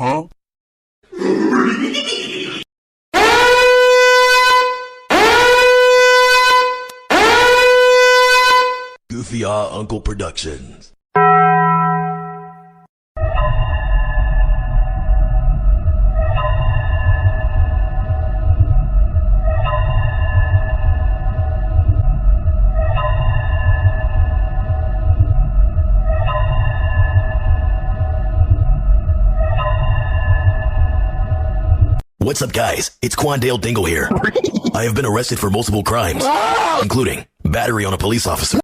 Huh? Goofy Uncle Productions. What's up, guys? It's Quandale Dingle here. I have been arrested for multiple crimes, including battery on a police officer.